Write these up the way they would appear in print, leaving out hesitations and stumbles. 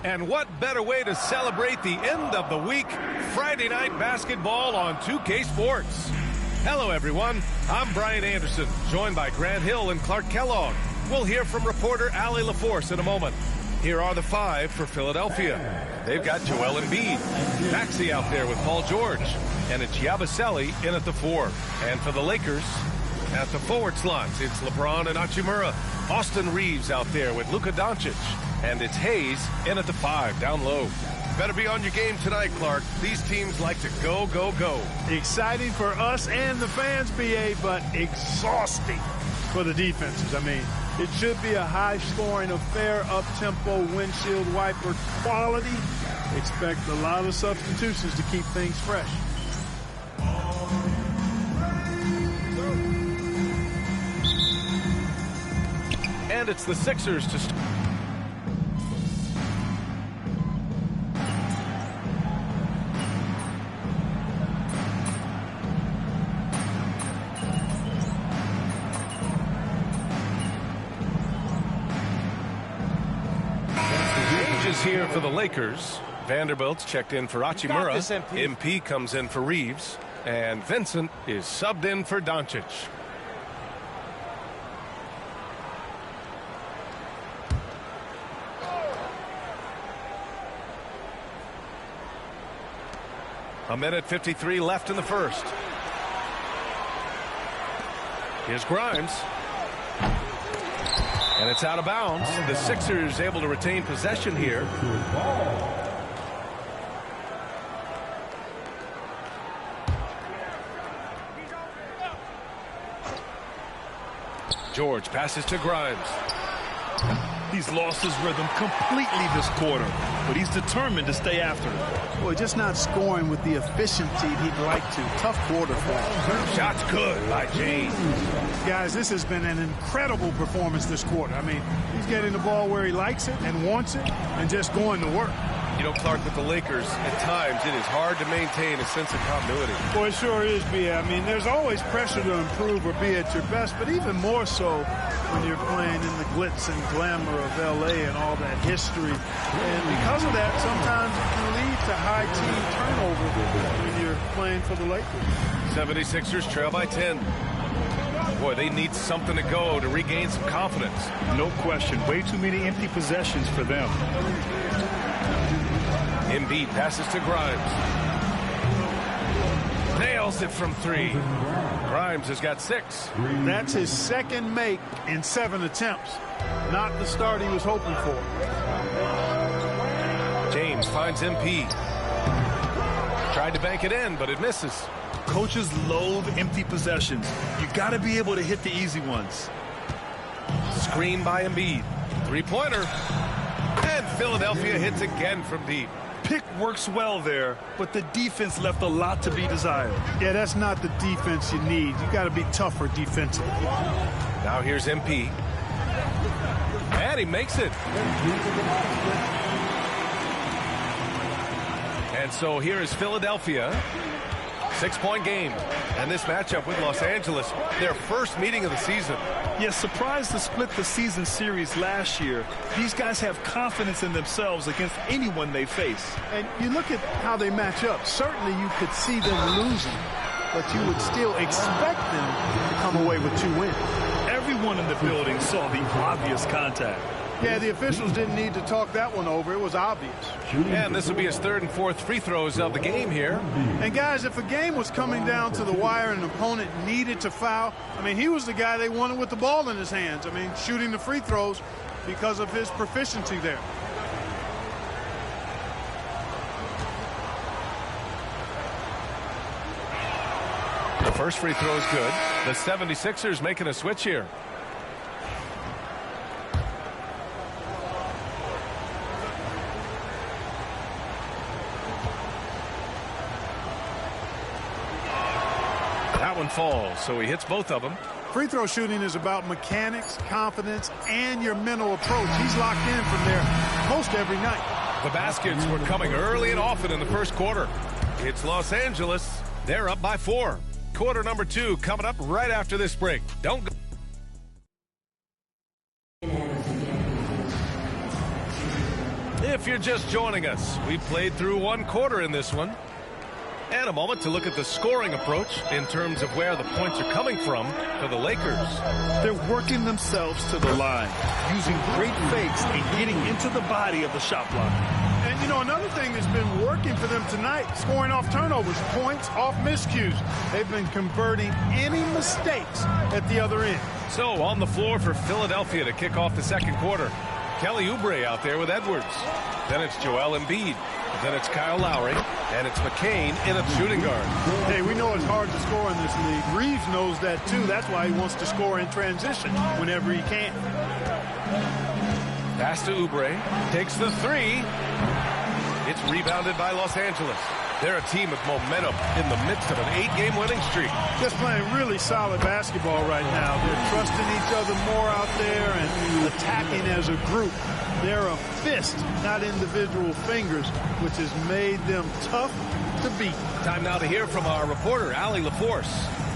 And what better way to celebrate the end of the week? Friday night basketball on 2K Sports. Hello, everyone. I'm Brian Anderson, joined by Grant Hill and Clark Kellogg. We'll hear from reporter Allie LaForce in a moment. Here are the five for Philadelphia. They've got Joel Embiid, Maxey out there with Paul George, and it's Yabusele in at the 4. And for the Lakers, at the forward slots, it's LeBron and Hachimura. Austin Reeves out there with Luka Doncic. And it's Hayes in at the 5, down low. Better be on your game tonight, Clark. These teams like to go, go, go. Exciting for us and the fans, BA, but exhausting for the defenses. I mean, it should be a high-scoring affair, up-tempo, windshield wiper quality. Expect a lot of substitutions to keep things fresh. And it's the Sixers to start. Here for the Lakers. Vanderbilt's checked in for Hachimura. MP comes in for Reeves. And Vincent is subbed in for Doncic. A minute 53 left in the first. Here's Grimes. And it's out of bounds. The Sixers able to retain possession here. George passes to Grimes. He's lost his rhythm completely this quarter, but he's determined to stay after it. Boy, just not scoring with the efficiency he'd like to. Tough quarter for him. Shots good by James. Guys, this has been an incredible performance this quarter. I mean, he's getting the ball where he likes it and wants it and just going to work. You know, Clark, with the Lakers, at times it is hard to maintain a sense of continuity. Boy, it sure is, B. I mean, there's always pressure to improve or be at your best, but even more so when you're playing in the glitz and glamour of L.A. and all that history. And because of that, sometimes it can lead to high team turnover when you're playing for the Lakers. 76ers trail by 10. Boy, they need something to go to regain some confidence. No question. Way too many empty possessions for them. Embiid passes to Grimes. Nails it from 3. Grimes has got 6. That's his second make in 7 attempts. Not the start he was hoping for. James finds MP. Tried to bank it in, but it misses. Coaches loathe empty possessions. You got to be able to hit the easy ones. Screen by Embiid. 3-pointer. And Philadelphia hits again from deep. Pick works well there, but the defense left a lot to be desired. Yeah, that's not the defense you need. You got to be tougher defensively. Now here's MP. And he makes it. And so here is Philadelphia. 6-point game. And this matchup with Los Angeles, their first meeting of the season. Yes, surprised to split the season series last year. These guys have confidence in themselves against anyone they face. And you look at how they match up. Certainly you could see them losing, but you would still expect them to come away with 2 wins. Everyone in the building saw the obvious contact. Yeah, the officials didn't need to talk that one over. It was obvious. And this will be his 3rd and 4th free throws of the game here. And, guys, if a game was coming down to the wire and an opponent needed to foul, I mean, he was the guy they wanted with the ball in his hands. I mean, shooting the free throws because of his proficiency there. The first free throw is good. The 76ers making a switch here. That one falls, so he hits both of them. Free throw shooting is about mechanics, confidence, and your mental approach. He's locked in from there most every night. The baskets were coming early and often in the first quarter. It's Los Angeles. They're up by 4. Quarter number 2 coming up right after this break. Don't go. If you're just joining us, we played through one quarter in this one. And a moment to look at the scoring approach in terms of where the points are coming from for the Lakers. They're working themselves to the line, using great fakes and getting into the body of the shot block. And, you know, another thing that's been working for them tonight, scoring off turnovers, points off miscues. They've been converting any mistakes at the other end. So on the floor for Philadelphia to kick off the second quarter. Kelly Oubre out there with Edwards. Then it's Joel Embiid. Then it's Kyle Lowry. And it's McCain in at shooting guard. Hey, we know it's hard to score in this league. Reeves knows that, too. That's why he wants to score in transition whenever he can. Pass to Oubre. Takes the three. It's rebounded by Los Angeles. They're a team with momentum in the midst of an 8-game winning streak. Just playing really solid basketball right now. They're trusting each other more out there and attacking as a group. They're a fist, not individual fingers, which has made them tough to beat. Time now to hear from our reporter, Allie LaForce.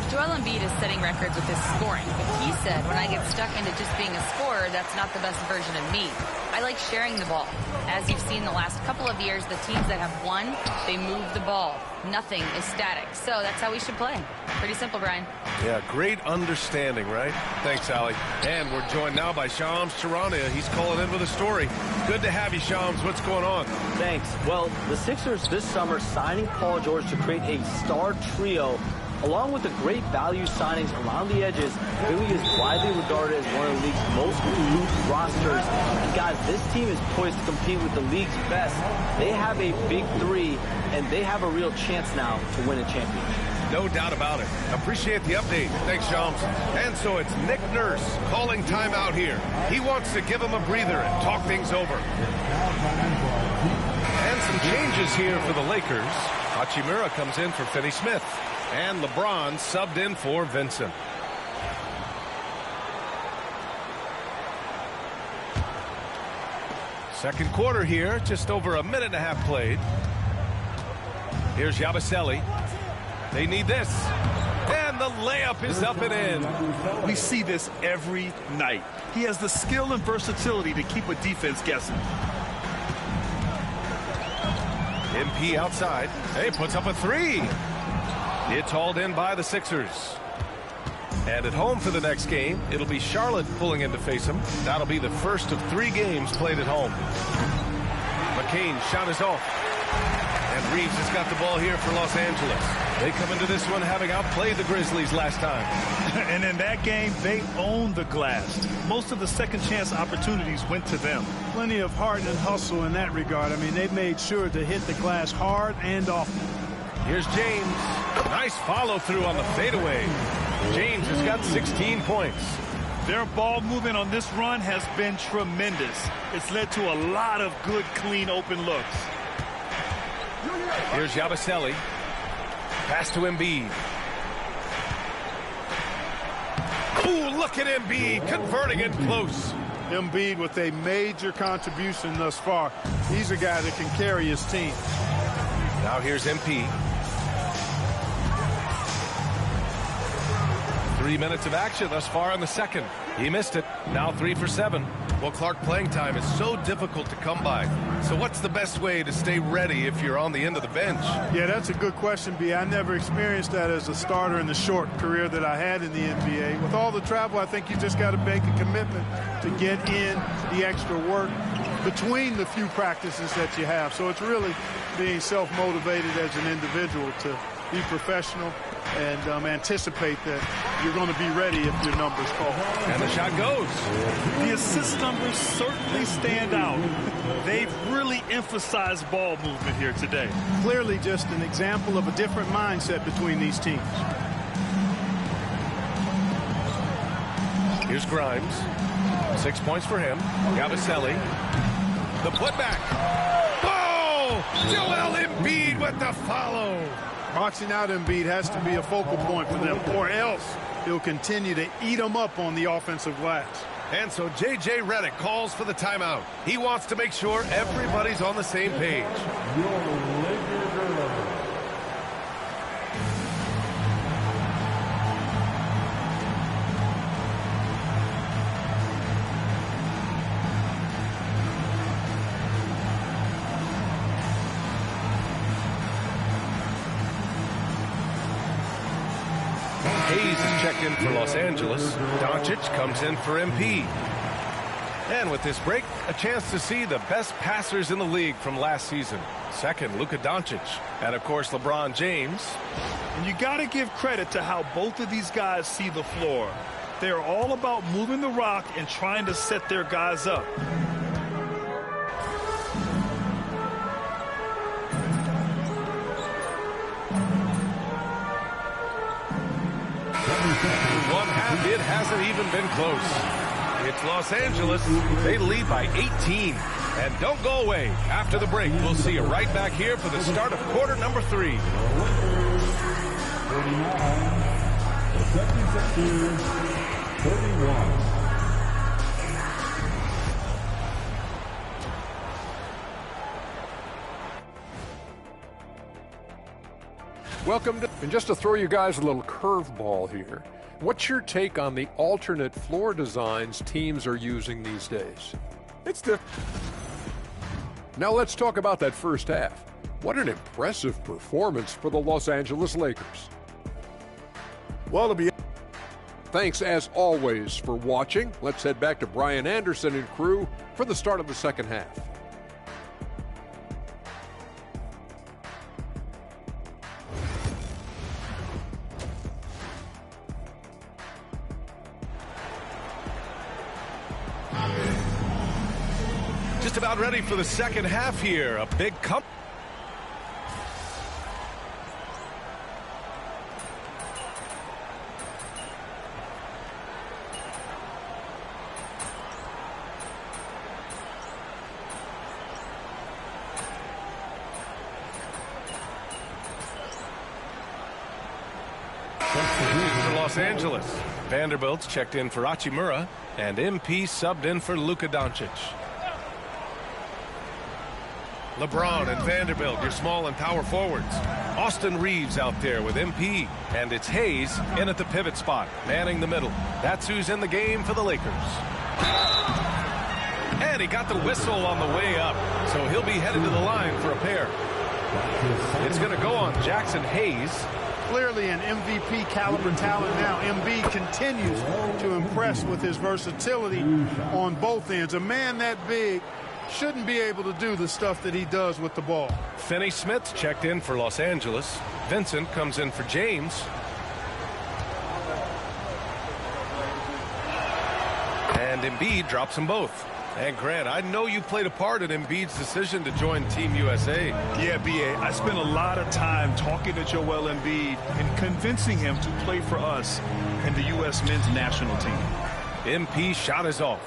Joel Embiid is setting records with his scoring, but he said, when I get stuck into just being a scorer, that's not the best version of me. I like sharing the ball. As you've seen the last couple of years, the teams that have won, they move the ball. Nothing is static. So that's how we should play. Pretty simple, Brian. Yeah, great understanding, right? Thanks, Allie. And we're joined now by Shams Charania. He's calling in with a story. Good to have you, Shams. What's going on? Thanks. Well, the Sixers this summer signing Paul George to create a star trio. Along with the great value signings around the edges, Philly is widely regarded as one of the league's most improved rosters. And guys, this team is poised to compete with the league's best. They have a big three, and they have a real chance now to win a championship. No doubt about it. Appreciate the update. Thanks, Shams. And so it's Nick Nurse calling timeout here. He wants to give him a breather and talk things over. And some changes here for the Lakers. Hachimura comes in for Finney Smith. And LeBron subbed in for Vincent. Second quarter here, just over a minute and a half played. Here's Yabusele. They need this. And the layup is up and in. We see this every night. He has the skill and versatility to keep a defense guessing. MP outside. Hey, puts up a three. It's hauled in by the Sixers. And at home for the next game, it'll be Charlotte pulling in to face them. That'll be the first of 3 games played at home. McCain shot is off. And Reeves has got the ball here for Los Angeles. They come into this one having outplayed the Grizzlies last time. And in that game, they owned the glass. Most of the second chance opportunities went to them. Plenty of heart and hustle in that regard. I mean, they've made sure to hit the glass hard and often. Here's James. Nice follow through on the fadeaway. James has got 16 points. Their ball movement on this run has been tremendous. It's led to a lot of good, clean, open looks. Here's Yabusele. Pass to Embiid. Ooh, look at Embiid converting it close. Embiid with a major contribution thus far. He's a guy that can carry his team. Now here's MP. 3 minutes of action thus far in the second. He missed it. Now 3 for 7. Well, Clark, playing time is so difficult to come by. So what's the best way to stay ready if you're on the end of the bench? Yeah, that's a good question, B. I never experienced that as a starter in the short career that I had in the NBA. With all the travel, I think you just got to make a commitment to get in the extra work between the few practices that you have. So it's really being self-motivated as an individual to be professional and anticipate that you're going to be ready if your numbers call. And the shot goes. The assist numbers certainly stand out. They've really emphasized ball movement here today. Clearly just an example of a different mindset between these teams. Here's Grimes. 6 points for him. Yabusele. The putback. Oh! Joel Embiid with the follow. Boxing out Embiid has to be a focal point for them, or else he'll continue to eat them up on the offensive glass. And so J.J. Redick calls for the timeout. He wants to make sure everybody's on the same page. Hayes is checked in for Los Angeles. Doncic comes in for MP. And with this break, a chance to see the best passers in the league from last season. Second, Luka Doncic. And, of course, LeBron James. And you got to give credit to how both of these guys see the floor. They are all about moving the rock and trying to set their guys up. One half, it hasn't even been close. It's Los Angeles. They lead by 18. And don't go away. After the break, we'll see you right back here for the start of quarter number 3. The second section, 31. Welcome to, and just to throw you guys a little curveball here, what's your take on the alternate floor designs teams are using these days? It's different. Now let's talk about that first half. What an impressive performance for the Los Angeles Lakers. Well, to be Thanks as always for watching. Let's head back to Brian Anderson and crew for the start of the second half. Just about ready for the second half here. A big cup. For Los Angeles, Vanderbilt's checked in for Hachimura, and MP subbed in for Luka Doncic. LeBron and Vanderbilt, your small and power forwards. Austin Reeves out there with MP. And it's Hayes in at the pivot spot, manning the middle. That's who's in the game for the Lakers. And he got the whistle on the way up, so he'll be headed to the line for a pair. It's going to go on Jackson Hayes. clearly an MVP caliber talent now. MB continues to impress with his versatility on both ends. A man that big shouldn't be able to do the stuff that he does with the ball. Finney Smith's checked in for Los Angeles. Vincent comes in for James. And Embiid drops them both. And Grant, I know you played a part in Embiid's decision to join Team USA. Yeah, B.A., I spent a lot of time talking to Joel Embiid and convincing him to play for us in the U.S. men's national team. MP shot is off.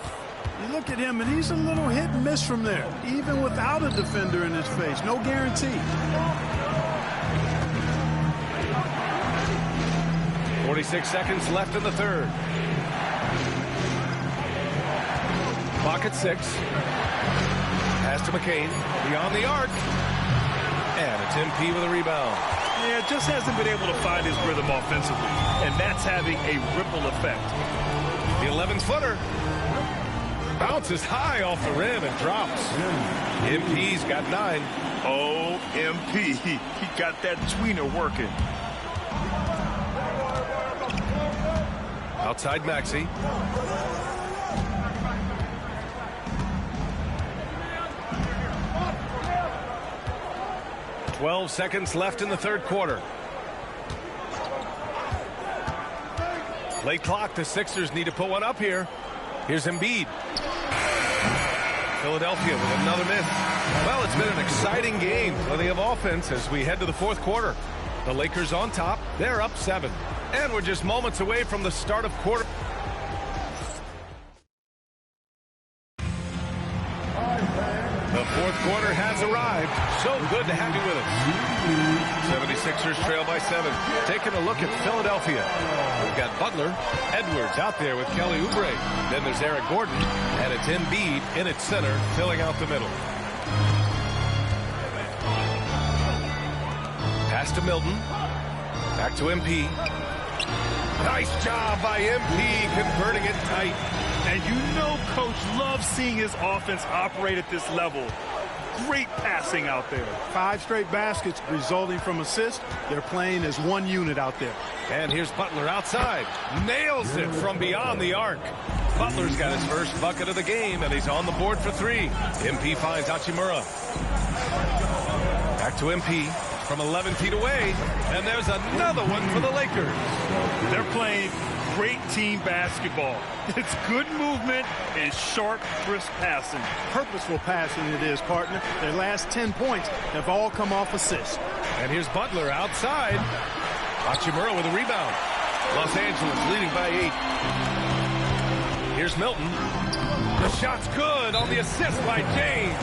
You look at him, and he's a little hit and miss from there, even without a defender in his face. No guarantee. 46 seconds left in the third. Clock at 6. Pass to McCain. Beyond the arc. And it's MP with a rebound. Yeah, just hasn't been able to find his rhythm offensively, and that's having a ripple effect. The 11-footer. Bounces high off the rim and drops. MP's got 9. Oh, MP. He got that tweener working. Outside Maxey. .12 seconds left in the third quarter. Late clock. The Sixers need to put one up here. Here's Embiid. Philadelphia with another miss. Well, it's been an exciting game. Plenty of offense as we head to the fourth quarter. The Lakers on top. They're up 7. And we're just moments away from the start of quarter. The fourth quarter has arrived. So good to have you with us. 76ers trail by 7. Taking a look at Philadelphia. We've got Butler, Edwards out there with Kelly Oubre. Then there's Eric Gordon, and it's Embiid in its center, filling out the middle. Pass to Milton. Back to MP. Nice job by MP converting it tight. And you know Coach loves seeing his offense operate at this level. Great passing out there. 5 straight baskets resulting from assists. They're playing as one unit out there. And here's Butler outside. Nails it from beyond the arc. Butler's got his first bucket of the game, and he's on the board for 3. MP finds Hachimura. Back to MP from 11 feet away. And there's another one for the Lakers. They're playing great team basketball. It's good movement and sharp, crisp passing. Purposeful passing it is, partner. Their last 10 points have all come off assists. And here's Butler outside. Hachimura with a rebound. Los Angeles leading by 8. Here's Milton. The shot's good on the assist by James.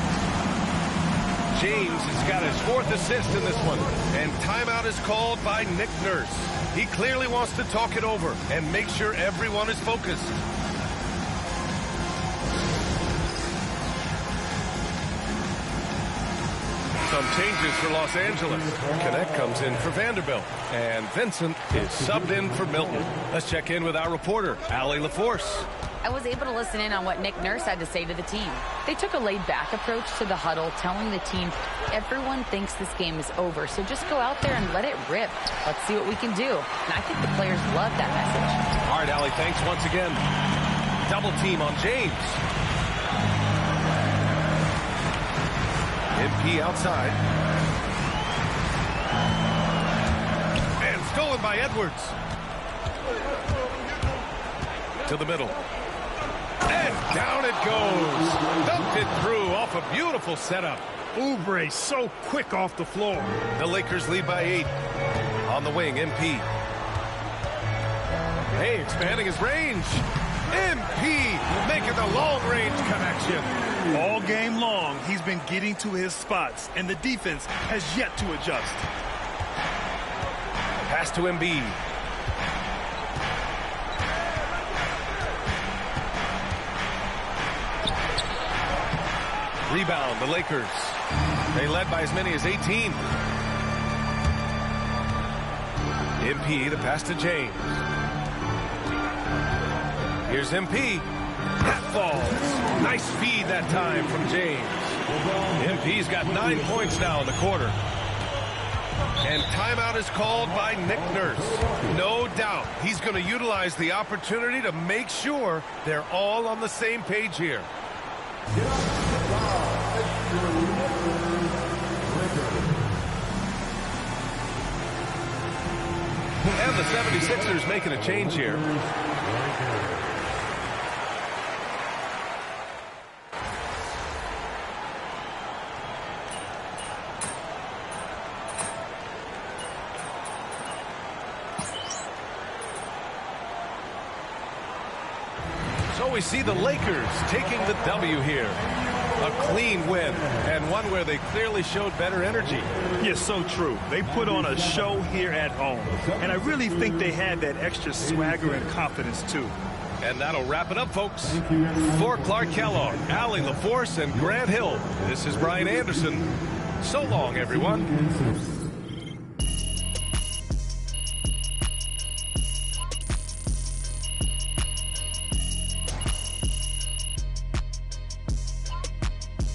James has got his 4th assist in this one. And timeout is called by Nick Nurse. He clearly wants to talk it over and make sure everyone is focused. Some changes for Los Angeles. Connect comes in for Vanderbilt. And Vincent is subbed in for Milton. Let's check in with our reporter, Allie LaForce. I was able to listen in on what Nick Nurse had to say to the team. They took a laid-back approach to the huddle, telling the team, everyone thinks this game is over, so just go out there and let it rip. Let's see what we can do. And I think the players love that message. All right, Allie, thanks once again. Double team on James. MP outside. And stolen by Edwards. To the middle. And down it goes. Dumped it through off a beautiful setup. Oubre so quick off the floor. The Lakers lead by 8. On the wing, MP. Hey, expanding his range. MP making the long-range connection. All game long, he's been getting to his spots, and the defense has yet to adjust. Pass to Embiid. Rebound, the Lakers. They led by as many as 18. MP, the pass to James. Here's MP. That falls. Nice feed that time from James. MP's got 9 points now in the quarter. And timeout is called by Nick Nurse. No doubt he's going to utilize the opportunity to make sure they're all on the same page here. And the 76ers making a change here. So we see the Lakers taking the W here. A clean win, and one where they clearly showed better energy. Yes, so true. They put on a show here at home, and I really think they had that extra swagger and confidence, too. And that'll wrap it up, folks. For Clark Kellogg, Allie LaForce, and Grant Hill, this is Brian Anderson. So long, everyone.